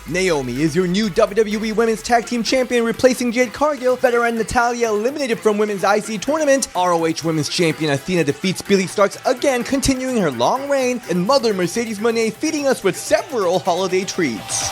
Naomi is your new WWE Women's Tag Team Champion, replacing Jade Cargill. Veteran Natalya eliminated from Women's IC Tournament. ROH Women's Champion Athena defeats Billie Starkz again, continuing her long reign. And Mother Mercedes Moné feeding us with several holiday treats.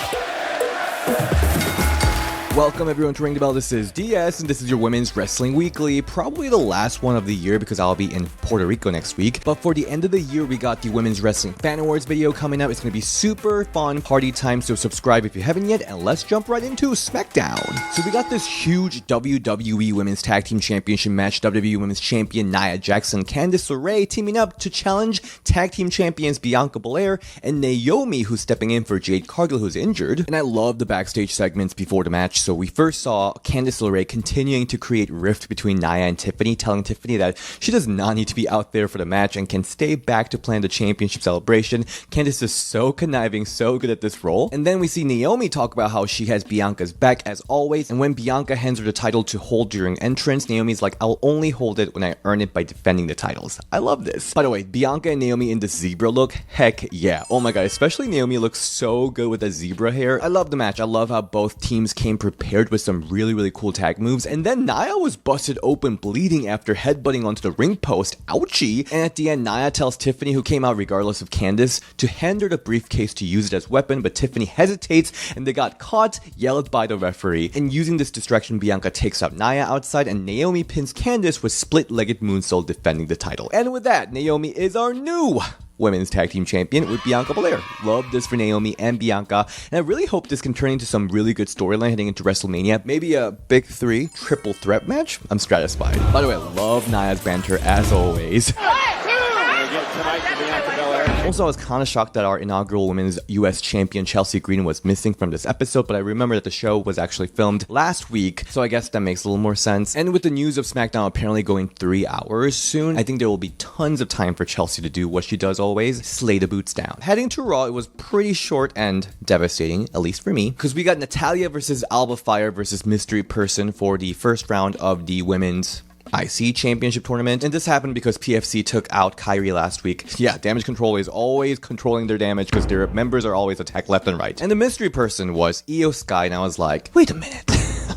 Welcome everyone to Ring the Bell. This is DS and this is your Women's Wrestling Weekly. Probably the last one of the year because I'll be in Puerto Rico next week. But for the end of the year, we got the Women's Wrestling Fan Awards video coming up. It's going to be super fun party time, so subscribe if you haven't yet, and let's jump right into SmackDown. So we got this huge WWE Women's Tag Team Championship match. WWE Women's Champion Nia Jax and Candice LeRae teaming up to challenge Tag Team Champions Bianca Belair and Naomi, who's stepping in for Jade Cargill, who's injured. And I love the backstage segments before the match. So we first saw Candice LeRae continuing to create rift between Nia and Tiffany, telling Tiffany that she does not need to be out there for the match and can stay back to plan the championship celebration. Candice is so conniving, so good at this role. And then we see Naomi talk about how she has Bianca's back as always, and when Bianca hands her the title to hold during entrance, Naomi's like, I'll only hold it when I earn it by defending the titles. I love this. By the way, Bianca and Naomi in the zebra look, heck yeah. Oh my god, especially Naomi looks so good with the zebra hair. I love the match. I love how both teams came prepared with some really cool tag moves, and then Nia was busted open bleeding after headbutting onto the ring post. Ouchie. And at the end, Nia tells Tiffany, who came out regardless of Candice, to hand her the briefcase to use it as weapon, but Tiffany hesitates and they got caught, yelled by the referee. And using this distraction, Bianca takes out Nia outside and Naomi pins Candice with split-legged moonsault, defending the title. And with that, Naomi is our new Women's Tag Team Champion with Bianca Belair. Love this for Naomi and Bianca, and I really hope this can turn into some really good storyline heading into WrestleMania. Maybe a big three triple threat match. I'm satisfied. By the way, I love Nia's banter as always. Also, I was kind of shocked that our inaugural Women's US Champion Chelsea Green was missing from this episode, but I remember that the show was actually filmed last week, so I guess that makes a little more sense. And with the news of SmackDown apparently going 3 hours soon, I think there will be tons of time for Chelsea to do what she does always, slay the boots down. Heading to Raw, it was pretty short and devastating, at least for me, because we got Natalya versus Alba Fire versus Mystery Person for the first round of the Women's IC Championship Tournament, and this happened because PFC took out Kyrie last week. Yeah, Damage Control is always controlling their damage because their members are always attacked left and right. And the mystery person was Io Sky, and I was like, wait a minute.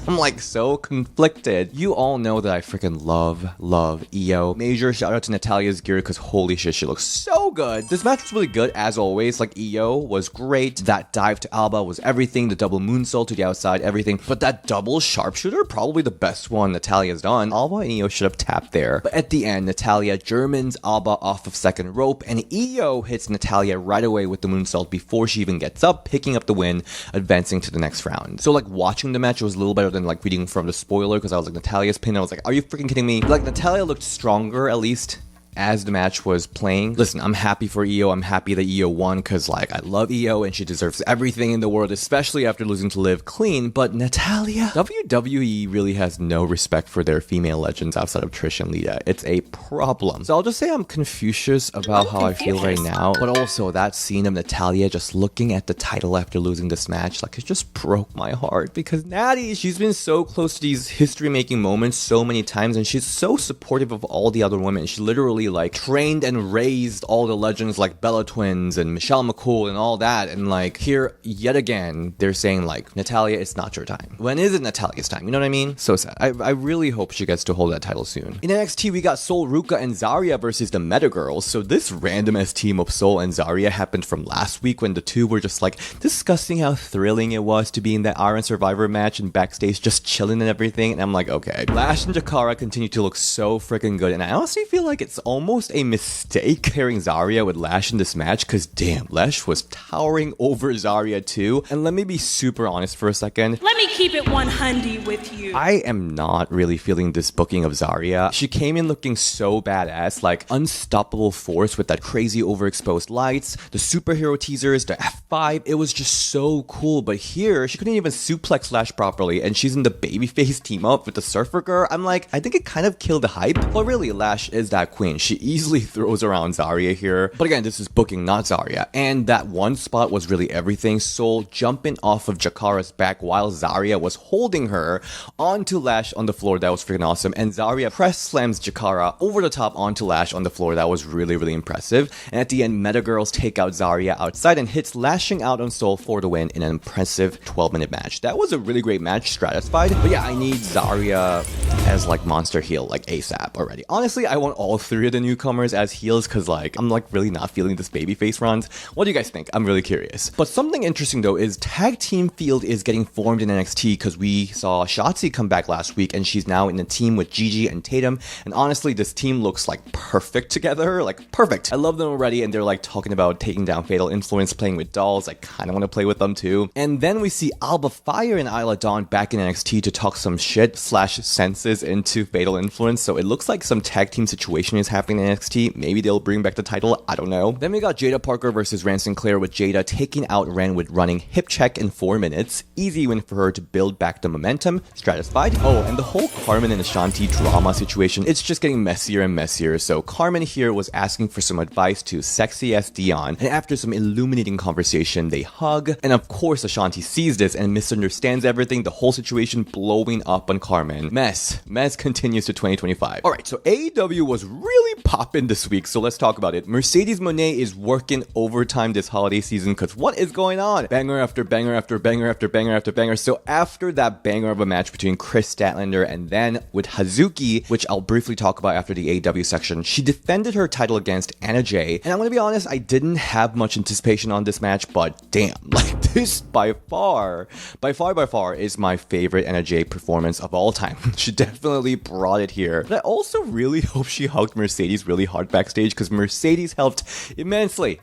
I'm like so conflicted. You all know that I freaking love Io. Major shout out to Natalya's gear because holy shit, she looks so good. This match was really good as always. Like Io was great. That dive to Alba was everything. The double moonsault to the outside, everything. But that double sharpshooter, probably the best one Natalya's done. Alba and Io should have tapped there. But at the end, Natalya Germans Alba off of second rope, and Io hits Natalya right away with the moonsault before she even gets up, picking up the win, advancing to the next round. So like watching the match was a little better than like reading from the spoiler, because I was like, Natalya's pin, I was like, are you freaking kidding me? Like Natalya looked stronger at least as the match was playing. Listen, I'm happy for Io. I'm happy that Io won because, like, I love Io and she deserves everything in the world, especially after losing to Liv clean. But Natalya, WWE really has no respect for their female legends outside of Trish and Lita. It's a problem. So I'll just say I'm Confucius about how I feel right now. But also that scene of Natalya just looking at the title after losing this match, like, it just broke my heart because Natty, she's been so close to these history-making moments so many times, and she's so supportive of all the other women. She literally like trained and raised all the legends like Bella Twins and Michelle McCool and all that, and like here yet again they're saying like, Natalya, it's not your time. When is it Natalya's time? You know what I mean? So sad. I really hope she gets to hold that title soon. In NXT, we got Sol Ruka and Zarya versus the Meta Girls. So this random ass team of Sol and Zarya happened from last week when the two were just like discussing how thrilling it was to be in that Iron Survivor match and backstage just chilling and everything, and I'm like, okay. Lash and Jakara continue to look so freaking good, and I honestly feel like it's almost a mistake pairing Zarya with Lash in this match, because damn, Lash was towering over Zarya too. And let me be super honest for a second. Let me keep it 100 with you. I am not really feeling this booking of Zarya. She came in looking so badass, like unstoppable force with that crazy overexposed lights, the superhero teasers, the F5. It was just so cool. But here, she couldn't even suplex Lash properly, and she's in the babyface team up with the Surfer Girl. I'm like, I think it kind of killed the hype. But really, Lash is that queen. situation. She easily throws around Zarya here. But again, this is booking, not Zarya. And that one spot was really everything. Soul jumping off of Jakara's back while Zarya was holding her onto Lash on the floor. That was freaking awesome. And Zarya press slams Jakara over the top onto Lash on the floor. That was really, really impressive. And at the end, Meta Girls take out Zarya outside and hits Lashing Out on Soul for the win in an impressive 12-minute match. That was a really great match, Stratified. But yeah, I need Zarya as like monster heel like ASAP already. Honestly, I want all three of the newcomers as heels because like I'm like really not feeling this babyface runs. What do you guys think? I'm really curious. But something interesting though is tag team field is getting formed in NXT because we saw Shotzi come back last week and she's now in a team with Gigi and Tatum. And honestly, this team looks like perfect together. Like perfect. I love them already and they're like talking about taking down Fatal Influence, playing with dolls. I kind of want to play with them too. And then we see Alba Fire and Isla Dawn back in NXT to talk some shit / senses into Fatal Influence. So it looks like some tag team situation is happening in NXT. Maybe they'll bring back the title. I don't know. Then we got Jada Parker versus Ren Sinclair with Jada taking out Ren with running hip check in 4 minutes. Easy win for her to build back the momentum. Stratified. Oh, and the whole Carmen and Ashanti drama situation, it's just getting messier and messier. So Carmen here was asking for some advice to Sexy S Dion, and after some illuminating conversation, they hug. And of course, Ashanti sees this and misunderstands everything, the whole situation blowing up on Carmen. Mess continues to 2025. Alright, so AEW was really popping this week, so let's talk about it. Mercedes Moné is working overtime this holiday season because what is going on? Banger after banger after banger after banger after banger. So after that banger of a match between Chris Statlander and then with Hazuki, which I'll briefly talk about after the AEW section, she defended her title against Anna Jay. And I'm gonna be honest, I didn't have much anticipation on this match, but damn, like this by far is my favorite Anna Jay performance of all time. She definitely brought it here. But I also really hope she hugged Mercedes really hard backstage because Mercedes helped immensely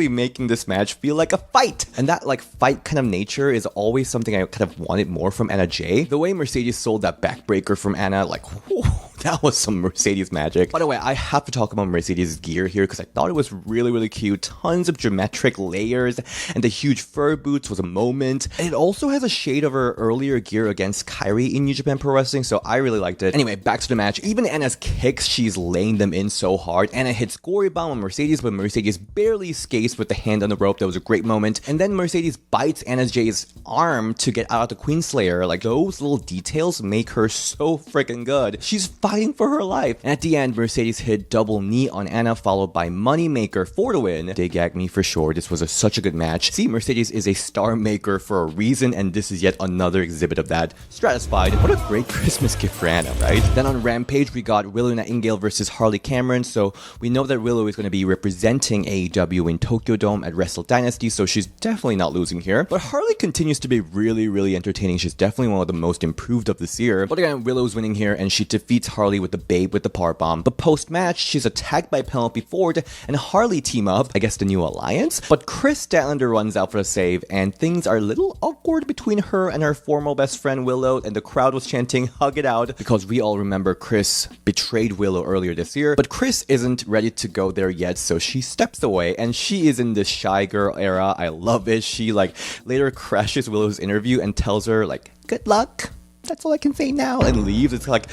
making this match feel like a fight. And that like fight kind of nature is always something I kind of wanted more from Anna Jay. The way Mercedes sold that backbreaker from Anna, like, whew, that was some Mercedes magic. By the way, I have to talk about Mercedes' gear here because I thought it was really cute. Tons of geometric layers and the huge fur boots was a moment. And it also has a shade of her earlier gear against Kairi in New Japan Pro Wrestling, so I really liked it. Anyway, back to the match. Even Anna's kicks, she's laying them in so hard. Anna hits Gory Bomb on Mercedes, but Mercedes barely escapes with the hand on the rope. That was a great moment. And then Mercedes bites Anna Jay's arm to get out of the Queenslayer. Like, those little details make her so freaking good. She's fighting for her life. And at the end, Mercedes hit double knee on Anna, followed by Moneymaker for the win. They gagged me for sure. This was such a good match. See, Mercedes is a star maker for a reason, and this is yet another exhibit of that. Stratified. What a great Christmas gift for Anna, right? Then on Rampage, we got Willow Nightingale versus Harley Cameron, so we know that Willow is going to be representing AEW in Tokyo Dome at Wrestle Dynasty, so she's definitely not losing here. But Harley continues to be really entertaining. She's definitely one of the most improved of this year. But again, Willow's winning here, and she defeats Harley with the Babe with the power bomb. But post-match, she's attacked by Penelope Ford, and Harley team up, I guess the new alliance. But Chris Statlander runs out for a save, and things are a little awkward between her and her former best friend Willow, and the crowd was chanting, "Hug it out," because we all remember Chris betrayed Willow earlier this year. But Chris isn't ready to go there yet, so she steps away, and she is in the shy girl era. I love it. She like later crashes Willow's interview and tells her like, "Good luck. That's all I can say now," and leaves. It's like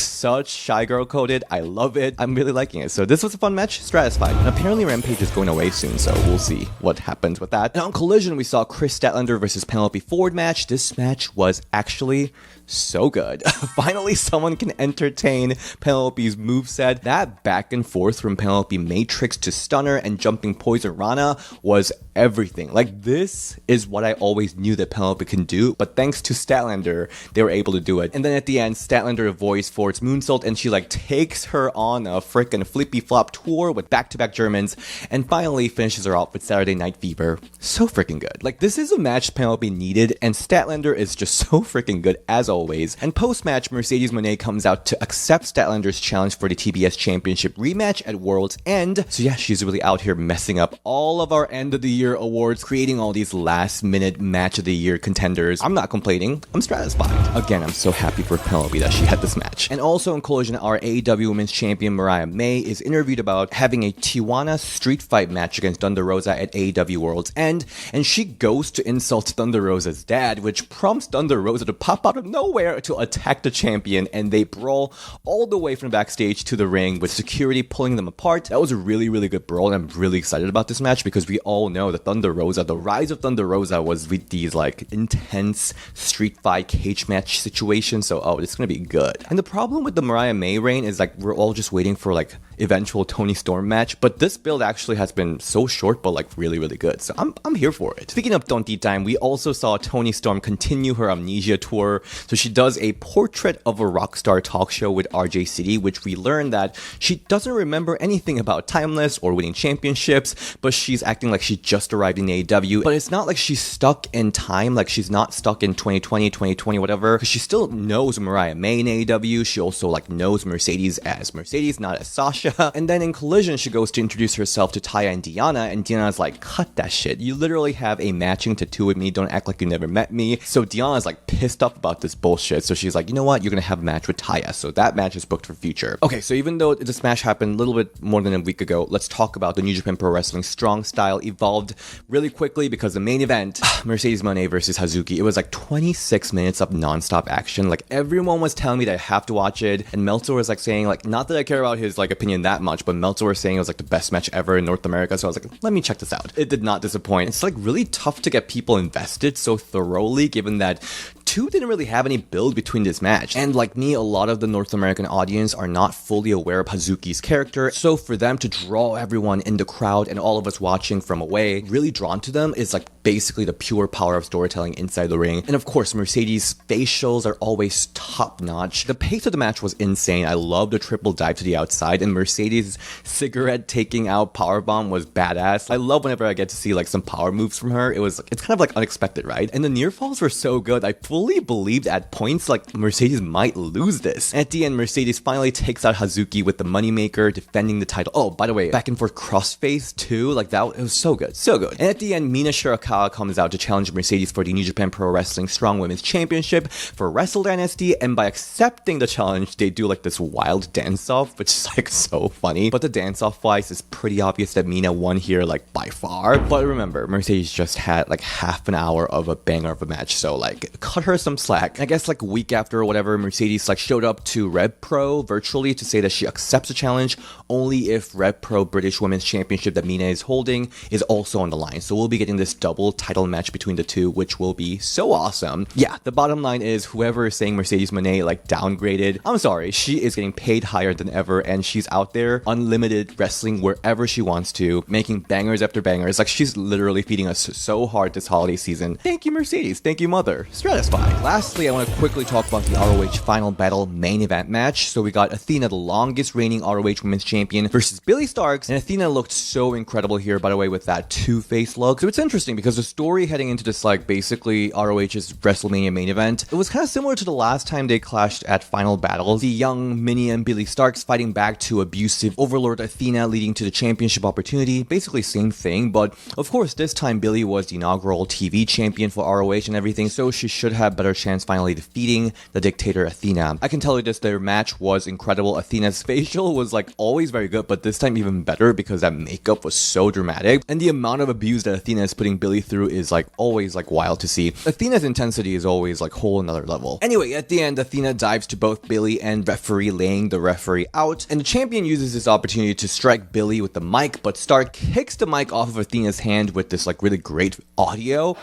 such shy girl coded. I love it. I'm really liking it. So this was a fun match. Stratified. And apparently Rampage is going away soon, so we'll see what happens with that. And on Collision, we saw Chris Statlander versus Penelope Ford match. This match was actually so good. Finally, someone can entertain Penelope's moveset. That back and forth from Penelope Matrix to Stunner and jumping Poison Rana was everything. Like, this is what I always knew that Penelope can do, but thanks to Statlander, they were able to do it. And then at the end, Statlander avoids Ford's moonsault, and she like takes her on a freaking flippy flop tour with back-to-back Germans, and finally finishes her off with Saturday Night Fever. So freaking good. Like, this is a match Penelope needed, and Statlander is just so freaking good as always. And post-match, Mercedes Moné comes out to accept Statlander's challenge for the TBS Championship rematch at World's End. So yeah, she's really out here messing up all of our end of the year awards, creating all these last-minute match of the year contenders. I'm not complaining. I'm stratified. again, I'm so happy for Penelope that she had this match. And also in Collision, our AEW Women's Champion Mariah May is interviewed about having a Tijuana street fight match against Thunder Rosa at AEW World's End, and she goes to insult Thunder Rosa's dad, which prompts Thunder Rosa to pop out of nowhere to attack the champion, and they brawl all the way from backstage to the ring with security pulling them apart. That was a really, really good brawl, and I'm really excited about this match because we all know that Thunder Rosa, the rise of Thunder Rosa was with these like intense street fight cage match situations, so it's gonna be good. And the problem with the Mariah May reign is like we're all just waiting for like eventual Toni Storm match, but this build actually has been so short but like really, really good, so I'm here for it. Speaking of Tonti time, we also saw Toni Storm continue her Amnesia tour. So she does a portrait of a rock star talk show with RJ City, which we learned that she doesn't remember anything about Timeless or winning championships, but she's acting like she just arrived in AEW. But it's not like she's stuck in time, like she's not stuck in 2020, whatever, because she still knows Mariah May in AEW. She also like knows Mercedes as Mercedes, not as Sasha. And then in Collision, she goes to introduce herself to Taya and Diana's like, cut that shit. You literally have a matching tattoo with me. Don't act like you never met me. So Diana's like pissed off about this bullshit. So she's like, you know what? You're gonna have a match with Taya. So that match is booked for future. Okay, so even though this match happened a little bit more than a week ago, let's talk about the New Japan Pro Wrestling Strong Style evolved really quickly because the main event, Mercedes Moné versus Hazuki, it was like 26 minutes of non-stop action. Like everyone was telling me that I have to watch it, and Meltzer was like saying like, not that I care about his like opinion that much, but Meltzer was saying it was like the best match ever in North America. So I was like, let me check this out. It did not disappoint. It's like really tough to get people invested so thoroughly, given that two didn't really have any build between this match. And like me, a lot of the North American audience are not fully aware of Hazuki's character. So for them to draw everyone in the crowd and all of us watching from away, really drawn to them, is like basically the pure power of storytelling inside the ring. And of course, Mercedes' facials are always top notch. The pace of the match was insane. I love the triple dive to the outside, and Mercedes' cigarette taking out powerbomb was badass. I love whenever I get to see like some power moves from her. It's kind of like unexpected, right? And the near falls were so good. I fully believed at points like Mercedes might lose this. At the end, Mercedes finally takes out Hazuki with the moneymaker, defending the title. Oh, by the way, back and forth crossface too, like that, it was so good, so good. And at the end, Mina Shirakawa comes out to challenge Mercedes for the New Japan Pro Wrestling Strong Women's Championship for Wrestle Dynasty, and by accepting the challenge, they do like this wild dance-off, which is like so funny. But the dance-off wise is pretty obvious that Mina won here like by far. But remember, Mercedes just had like half an hour of a banger of a match, so like cut her some slack. I guess like a week after or whatever, Mercedes like showed up to Rev Pro virtually to say that she accepts the challenge only if Rev Pro British Women's Championship that Mina is holding is also on the line. So we'll be getting this double title match between the two, which will be so awesome. Yeah, the bottom line is whoever is saying Mercedes Moné like downgraded, I'm sorry, she is getting paid higher than ever, and she's out there unlimited wrestling wherever she wants to, making bangers after bangers. Like she's literally feeding us so hard this holiday season. Thank you, Mercedes. Thank you, mother. Stratify. Lastly, I want to quickly talk about the ROH Final Battle main event match. So we got Athena, the longest reigning ROH Women's Champion, versus Billie Starkz, and Athena looked so incredible here, by the way, with that two-face look. So it's interesting because the story heading into this like basically ROH's WrestleMania main event, it was kind of similar to the last time they clashed at Final Battle. The young minion Billie Starkz fighting back to abusive Overlord Athena, leading to the championship opportunity. Basically same thing, but of course this time Billie was the inaugural TV champion for ROH and everything, so she should have better chance finally defeating the dictator Athena. I can tell you this, their match was incredible. Athena's facial was like always very good, but this time even better because that makeup was so dramatic, and the amount of abuse that Athena is putting Billie through is like always like wild to see. Athena's intensity is always like whole another level. Anyway, at the end, Athena dives to both Billie and referee, laying the referee out, and the champion uses this opportunity to strike Billie with the mic, but Stark kicks the mic off of Athena's hand with this like really great audio,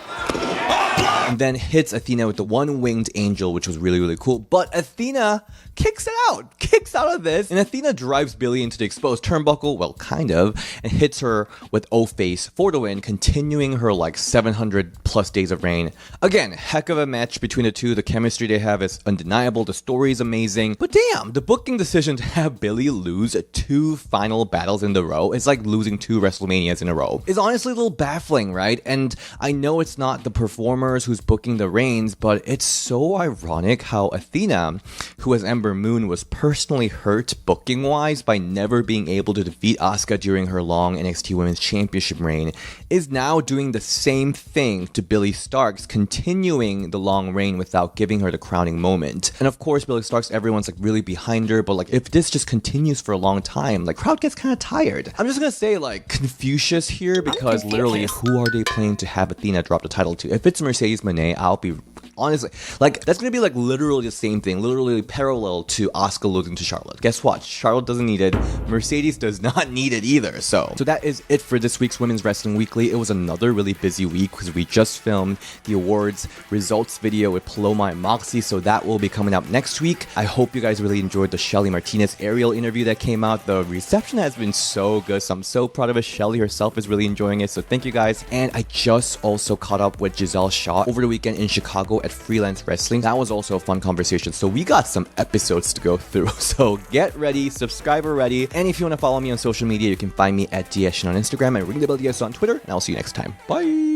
and then hits Athena with the one-winged angel, which was really, really cool. But Athena kicks out of this, and Athena drives Billie into the exposed turnbuckle, well, kind of, and hits her with O-Face for the win, continuing her like 700 plus days of reign. Again, heck of a match between the two. The chemistry they have is undeniable. The story is amazing. But damn, the booking decision to have Billie lose 2 final battles in a row, it's like losing 2 WrestleManias in a row, is honestly a little baffling, right? And I know it's not the performers who's who's booking the reigns, but it's so ironic how Athena, who as Ember Moon was personally hurt booking-wise by never being able to defeat Asuka during her long NXT Women's Championship reign, is now doing the same thing to Billie Starkz, continuing the long reign without giving her the crowning moment. And of course, Billie Starkz, everyone's like really behind her, but like if this just continues for a long time, like crowd gets kind of tired. I'm just gonna say like Confucius here, because literally who are they planning to have Athena drop the title to? If it's Mercedes Moné, I'll be honestly, like, that's gonna be like literally the same thing, literally parallel to Asuka losing to Charlotte. Guess what? Charlotte doesn't need it. Mercedes does not need it either. So that is it for this week's Women's Wrestling Weekly. It was another really busy week because we just filmed the awards results video with Paloma and Moxie, so that will be coming out next week. I hope you guys really enjoyed the Shelly Martinez Ariel interview that came out. The reception has been so good, so I'm so proud of it. Shelly herself is really enjoying it, so thank you guys. And I just also caught up with Giselle Shaw over the weekend in Chicago at Freelance Wrestling. That was also a fun conversation, so we got some episodes to go through. So get ready, subscribe already, and if you want to follow me on social media, you can find me at DSN on Instagram and Ring the Bell DS on Twitter, and I'll see you next time. Bye!